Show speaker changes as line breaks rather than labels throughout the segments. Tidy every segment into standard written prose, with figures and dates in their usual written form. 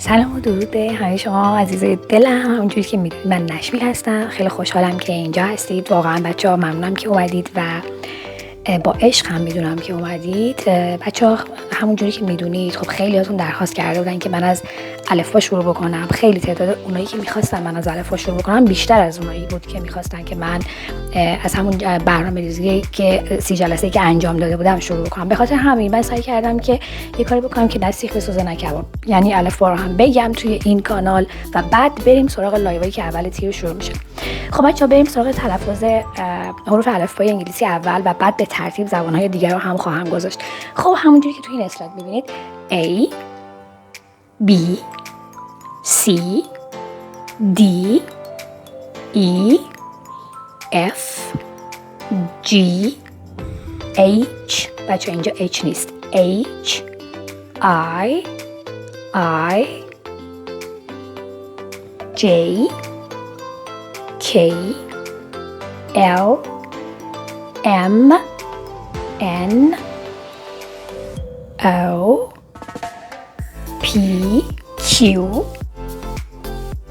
سلام و درود به همه شما عزیزای دلم. همونجوری که میدونید من نشویل هستم. خیلی خوشحالم که اینجا هستید. واقعا بچه‌ها ممنونم که اومدید و با عشق هم میدونم که اومدید. بچه‌ها همونجوری که میدونید خب خیلیاتون درخواست کرده بودن که من از الفبا شروع بکنم. خیلی تعداد اونایی که می‌خواستن من از الفبا شروع بکنم بیشتر از اونایی بود که می‌خواستن که من از همون برنامه‌ریزی که 30 جلسه‌ای که انجام داده بودم شروع بکنم. به خاطر همین من سعی کردم که یه کاری بکنم که دست سیخ بسوزه نه کباب. یعنی الفبا رو هم بگم توی این کانال و بعد بریم سراغ لایوایی که اول تیر شروع میشه. خب بچه‌ها بریم سراغ تلفظ حروف الفبای انگلیسی اول و بعد به ترتیب زبان‌های دیگر رو هم خواهم گذاشت. خب همونجوری که توی این اسلاید می‌بینید A B C D E F G H بچه اینجا H نیست H I J K L M N O P Q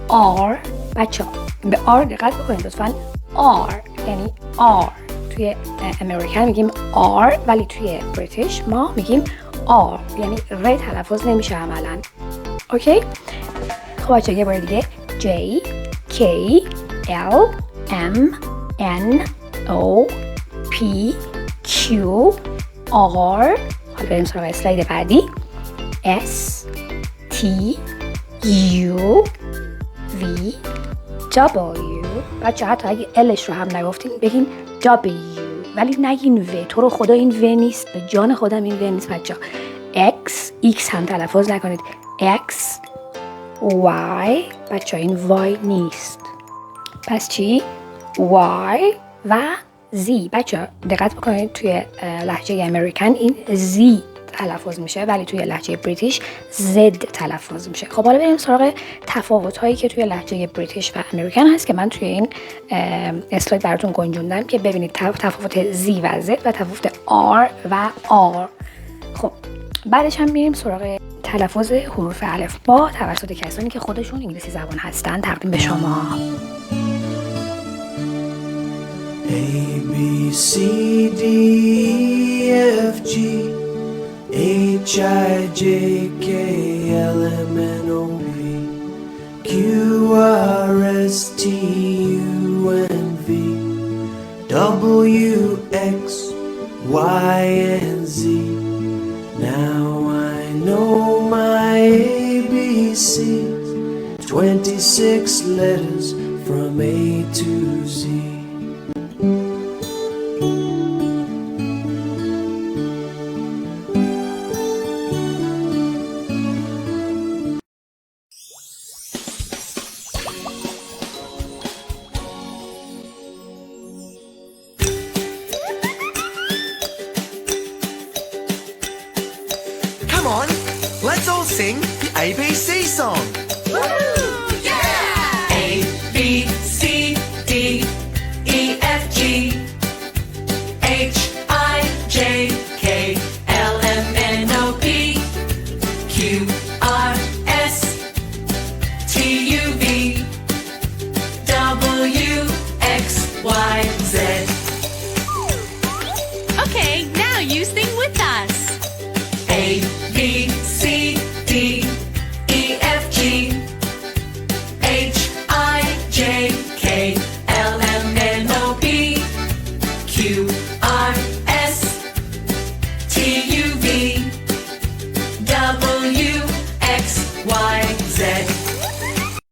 R بچه به R دقت بکنید لطفاً. R یعنی R توی امریکن میگیم R ولی توی بریتیش ما میگیم R یعنی ر تلفظ نمیشه عملاً. اوکی؟ خب بچه یه بار دیگه J K L M N O P Q R. حالا بریم سراغ اسلاید بعدی. S T U V W. بچه حتی اگه Lش رو هم نگفتین بگین W ولی نگین و. تو رو خدا این و نیست، به جان خودم این و نیست بچه. X هم تلفظ نکنید. X Y بچه این Y نیست. پس چی؟ Y و Z. بچه دقت بکنید توی لهجه امریکن این Z تلفظ میشه ولی توی لهجه بریتیش Z تلفظ میشه. خب حالا بریم سراغ تفاوت هایی که توی لهجه بریتیش و امریکن هست که من توی این اسلاید براتون گنجوندم که ببینید تفاوت Z و Z و تفاوت R و R. خب بعدش هم میریم سراغ تلفظ حروف الفبا توسط کسانی که خودشون انگلیسی زبان هستن. تقدیم به شما.
A B C D E F G H I J K L M N O P Q R S T U N V W X Y and Z. Now I know my ABCs, 26 letters from A to Z.
Come on, let's all sing the ABC song.
Woo! Yeah! A, B, C, D, E, F, G, H, I, J, K, L, M, N, O, P, Q, R, S, T, U, V, W, X, Y, Z. Okay, now you sing with us. A, B, C, D,